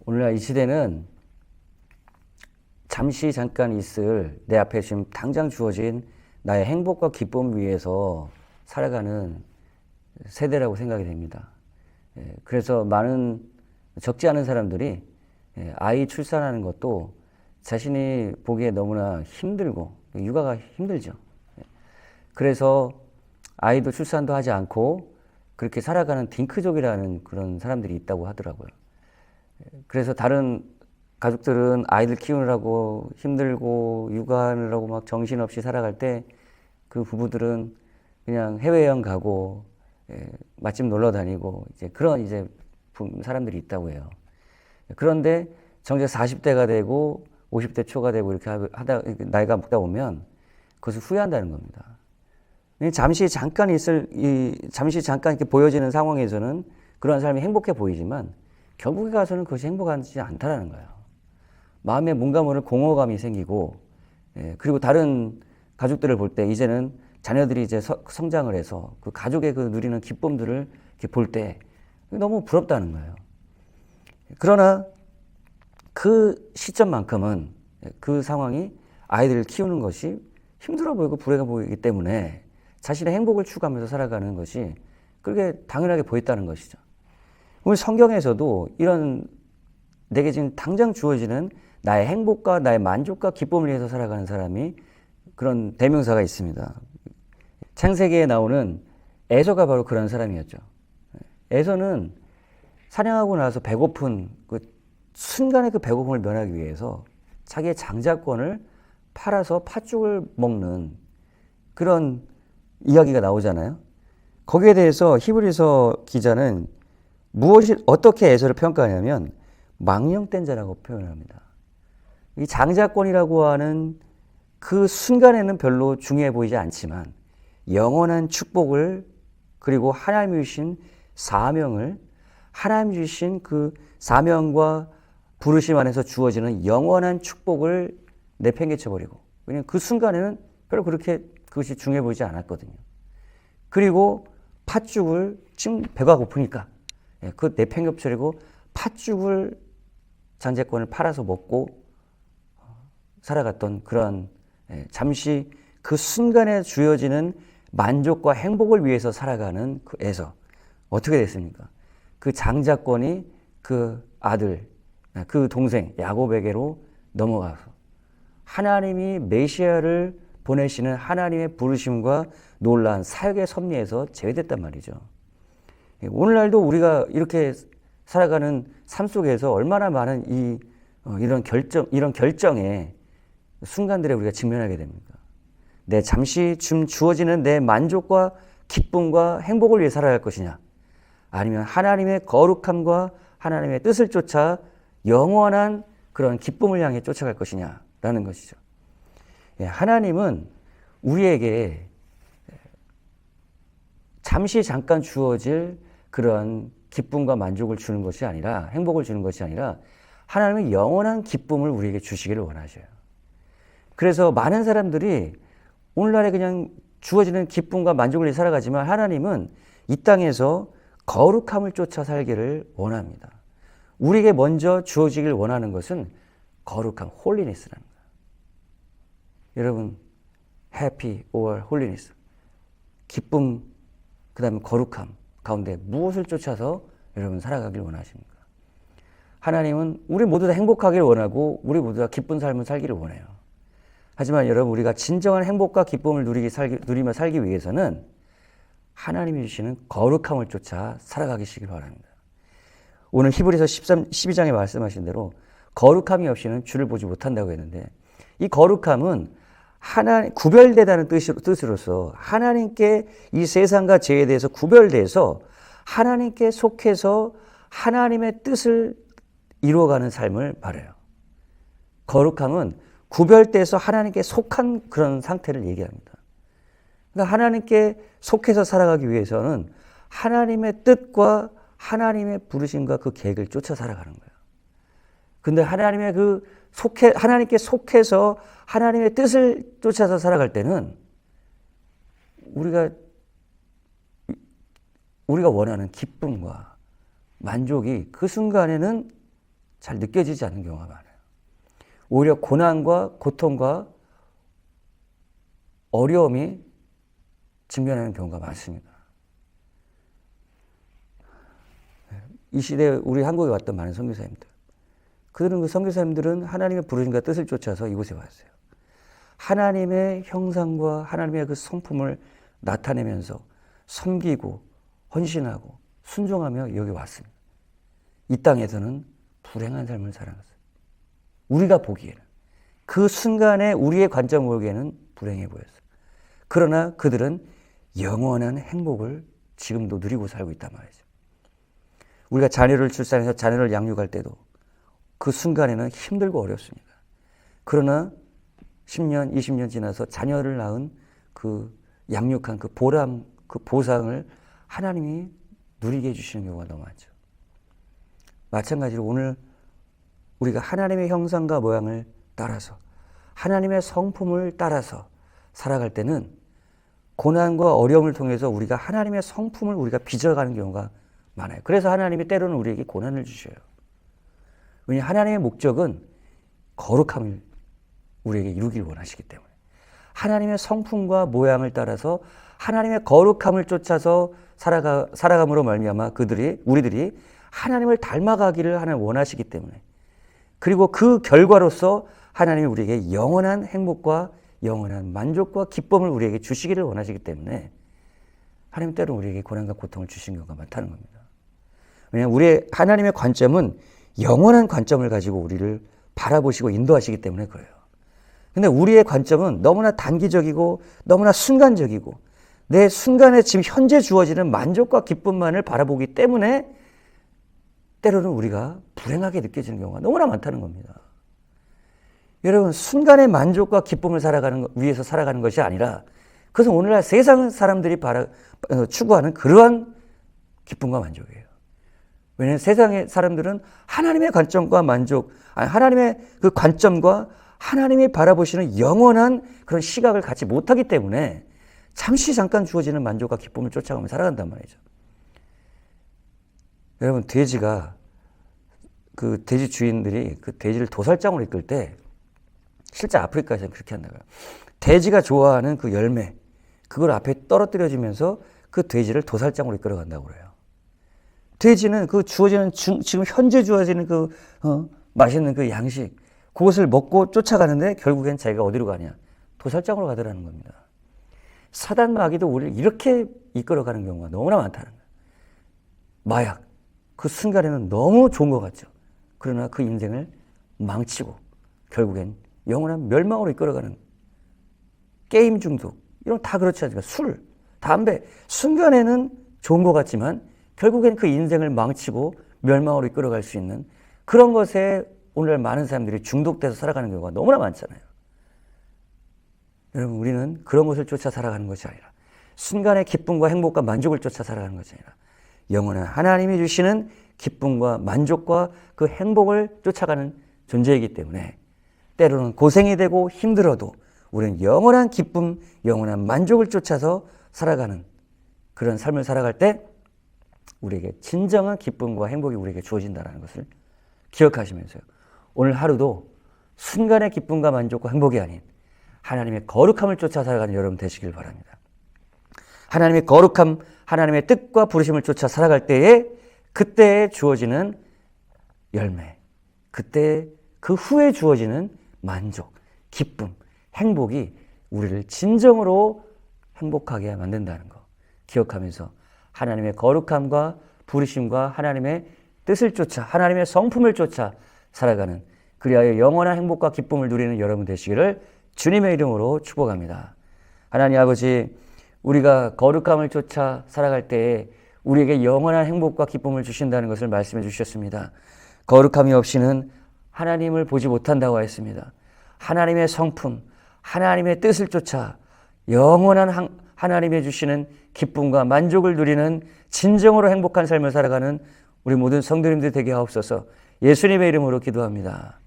오늘날 이 시대는 잠시 잠깐 있을 내 앞에 지금 당장 주어진 나의 행복과 기쁨을 위해서 살아가는 세대라고 생각이 됩니다. 그래서 많은 적지 않은 사람들이 아이 출산하는 것도 자신이 보기에 너무나 힘들고 육아가 힘들죠. 그래서 아이도 출산도 하지 않고 그렇게 살아가는 딩크족이라는 그런 사람들이 있다고 하더라고요. 그래서 다른 가족들은 아이들 키우느라고 힘들고 육아하느라고 막 정신없이 살아갈 때 그 부부들은 그냥 해외여행 가고 맛집 놀러 다니고 이제 그런 이제 사람들이 있다고 해요. 그런데 정작 40대가 되고 50대 초가 되고 이렇게 하다 나이가 먹다 보면 그것을 후회한다는 겁니다. 잠시 잠깐 이렇게 보여지는 상황에서는 그런 삶이 행복해 보이지만 결국에 가서는 그것이 행복하지 않다라는 거예요. 마음에 뭔가 모를 공허감이 생기고, 그리고 다른 가족들을 볼 때 이제는 자녀들이 이제 성장을 해서 그 가족의 그 누리는 기쁨들을 이렇게 볼 때 너무 부럽다는 거예요. 그러나 그 시점만큼은 그 상황이 아이들을 키우는 것이 힘들어 보이고 불행해 보이기 때문에 자신의 행복을 추구하면서 살아가는 것이 그렇게 당연하게 보였다는 것이죠. 오늘 성경에서도 이런 내게 지금 당장 주어지는 나의 행복과 나의 만족과 기쁨을 위해서 살아가는 사람이 그런 대명사가 있습니다. 창세기에 나오는 에서가 바로 그런 사람이었죠. 에서는 사냥하고 나서 배고픈 그 순간의 그 배고픔을 면하기 위해서 자기의 장자권을 팔아서 팥죽을 먹는 그런 이야기가 나오잖아요. 거기에 대해서 히브리서 기자는 어떻게 에서를 평가하냐면 망령된 자라고 표현합니다. 이 장자권이라고 하는 그 순간에는 별로 중요해 보이지 않지만 영원한 축복을, 그리고 하나님이 주신 사명을, 하나님이 주신 그 사명과 부르심 안에서 주어지는 영원한 축복을 내팽개쳐버리고, 왜냐하면 그 순간에는 별로 그렇게 그것이 중요해 보이지 않았거든요. 그리고 팥죽을 지금 배가 고프니까 그 내팽개쳐버리고 팥죽을 장자권을 팔아서 먹고 살아갔던 그런, 잠시 그 순간에 주어지는 만족과 행복을 위해서 살아가는 그 에서 어떻게 됐습니까? 그 장자권이 그 아들, 그 동생 야곱에게로 넘어가서 하나님이 메시아를 보내시는 하나님의 부르심과 놀라운 사역의 섭리에서 제외됐단 말이죠. 오늘날도 우리가 이렇게 살아가는 삶 속에서 얼마나 많은 이런 결정의 순간들에 우리가 직면하게 됩니까? 내 잠시 주어지는 내 만족과 기쁨과 행복을 위해 살아갈 것이냐, 아니면 하나님의 거룩함과 하나님의 뜻을 쫓아 영원한 그런 기쁨을 향해 쫓아갈 것이냐라는 것이죠. 하나님은 우리에게 잠시 잠깐 주어질 그런 기쁨과 만족을 주는 것이 아니라, 행복을 주는 것이 아니라 하나님은 영원한 기쁨을 우리에게 주시기를 원하셔요. 그래서 많은 사람들이 오늘날에 그냥 주어지는 기쁨과 만족을 위해 살아가지만 하나님은 이 땅에서 거룩함을 쫓아 살기를 원합니다. 우리에게 먼저 주어지길 원하는 것은 거룩함, 홀리니스라는 거예요. 여러분, happy or holiness, 기쁨, 그 다음에 거룩함 가운데 무엇을 쫓아서 여러분 살아가길 원하십니까? 하나님은 우리 모두 다 행복하기를 원하고 우리 모두 다 기쁜 삶을 살기를 원해요. 하지만 여러분, 우리가 진정한 행복과 기쁨을 누리며 살기 위해서는 하나님이 주시는 거룩함을 쫓아 살아가시길 바랍니다. 오늘 히브리서 12장에 말씀하신 대로 거룩함이 없이는 주를 보지 못한다고 했는데, 이 거룩함은 구별되다는 뜻으로서 하나님께 이 세상과 죄에 대해서 구별돼서 하나님께 속해서 하나님의 뜻을 이루어가는 삶을 말해요. 거룩함은 구별돼서 하나님께 속한 그런 상태를 얘기합니다. 그러니까 하나님께 속해서 살아가기 위해서는 하나님의 뜻과 하나님의 부르심과 그 계획을 쫓아 살아가는 거예요. 근데 하나님께 속해서 하나님의 뜻을 쫓아서 살아갈 때는 우리가 원하는 기쁨과 만족이 그 순간에는 잘 느껴지지 않는 경우가 많아요. 오히려 고난과 고통과 어려움이 직면하는 경우가 많습니다. 이 시대에 우리 한국에 왔던 많은 선교사님들, 그들은 그 선교사님들은 하나님의 부르심과 뜻을 쫓아서 이곳에 왔어요. 하나님의 형상과 하나님의 그 성품을 나타내면서 섬기고 헌신하고 순종하며 여기 왔습니다. 이 땅에서는 불행한 삶을 살아갔어요. 우리가 보기에는, 그 순간에 우리의 관점을 보기에는 불행해 보였어요. 그러나 그들은 영원한 행복을 지금도 누리고 살고 있단 말이죠. 우리가 자녀를 출산해서 자녀를 양육할 때도 그 순간에는 힘들고 어렵습니다. 그러나 10년, 20년 지나서 자녀를 낳은 그 양육한 그 보람, 그 보상을 하나님이 누리게 해주시는 경우가 너무 많죠. 마찬가지로 오늘 우리가 하나님의 형상과 모양을 따라서 하나님의 성품을 따라서 살아갈 때는 고난과 어려움을 통해서 우리가 하나님의 성품을 우리가 빚어가는 경우가 많아요. 그래서 하나님이 때로는 우리에게 고난을 주셔요. 왜냐하면 하나님의 목적은 거룩함을 우리에게 이루길 원하시기 때문에 하나님의 성품과 모양을 따라서 하나님의 거룩함을 쫓아서 살아감으로 말미암아 우리들이 하나님을 닮아가기를 하나님 원하시기 때문에, 그리고 그 결과로서 하나님이 우리에게 영원한 행복과 영원한 만족과 기쁨을 우리에게 주시기를 원하시기 때문에 하나님 때로는 우리에게 고난과 고통을 주시는 경우가 많다는 겁니다. 왜냐하면 하나님의 관점은 영원한 관점을 가지고 우리를 바라보시고 인도하시기 때문에 그래요. 근데 우리의 관점은 너무나 단기적이고 너무나 순간적이고 내 순간에 지금 현재 주어지는 만족과 기쁨만을 바라보기 때문에 때로는 우리가 불행하게 느껴지는 경우가 너무나 많다는 겁니다. 여러분, 순간의 만족과 기쁨을 위해서 살아가는 것이 아니라 그것은 오늘날 세상 사람들이 추구하는 그러한 기쁨과 만족이에요. 왜냐하면 세상의 사람들은 하나님의 관점과 하나님의 그 관점과 하나님이 바라보시는 영원한 그런 시각을 갖지 못하기 때문에 잠깐 주어지는 만족과 기쁨을 쫓아가며 살아간단 말이죠. 여러분, 그 돼지 주인들이 그 돼지를 도살장으로 이끌 때, 실제 아프리카에서는 그렇게 한다고요. 돼지가 좋아하는 그 열매, 그걸 앞에 떨어뜨려주면서 그 돼지를 도살장으로 이끌어간다고 그래요. 돼지는 그 지금 현재 주어지는 맛있는 그 양식, 그것을 먹고 쫓아가는데 결국엔 자기가 어디로 가냐? 도살장으로 가더라는 겁니다. 사단 마귀도 우리를 이렇게 이끌어가는 경우가 너무나 많다는 거예요. 마약, 그 순간에는 너무 좋은 것 같죠. 그러나 그 인생을 망치고 결국엔 영원한 멸망으로 이끌어가는 게임 중독, 이런 다 그렇지 않습니까? 술, 담배, 순간에는 좋은 것 같지만 결국엔 그 인생을 망치고 멸망으로 이끌어갈 수 있는 그런 것에 오늘 많은 사람들이 중독돼서 살아가는 경우가 너무나 많잖아요. 여러분, 우리는 그런 것을 쫓아 살아가는 것이 아니라, 순간의 기쁨과 행복과 만족을 쫓아 살아가는 것이 아니라 영원한 하나님이 주시는 기쁨과 만족과 그 행복을 쫓아가는 존재이기 때문에 때로는 고생이 되고 힘들어도 우리는 영원한 기쁨, 영원한 만족을 쫓아서 살아가는 그런 삶을 살아갈 때 우리에게 진정한 기쁨과 행복이 우리에게 주어진다는 것을 기억하시면서요, 오늘 하루도 순간의 기쁨과 만족과 행복이 아닌 하나님의 거룩함을 쫓아 살아가는 여러분 되시길 바랍니다. 하나님의 거룩함, 하나님의 뜻과 부르심을 쫓아 살아갈 때에 그때에 주어지는 열매, 그때 그 후에 주어지는 만족, 기쁨, 행복이 우리를 진정으로 행복하게 만든다는 거 기억하면서 하나님의 거룩함과 부르심과 하나님의 뜻을 쫓아 하나님의 성품을 쫓아 살아가는, 그리하여 영원한 행복과 기쁨을 누리는 여러분 되시기를 주님의 이름으로 축복합니다. 하나님 아버지, 우리가 거룩함을 쫓아 살아갈 때에 우리에게 영원한 행복과 기쁨을 주신다는 것을 말씀해 주셨습니다. 거룩함이 없이는 하나님을 보지 못한다고 했습니다. 하나님의 성품, 하나님의 뜻을 쫓아 영원한 하나님의 주시는 기쁨과 만족을 누리는 진정으로 행복한 삶을 살아가는 우리 모든 성도님들 되게 하옵소서. 예수님의 이름으로 기도합니다.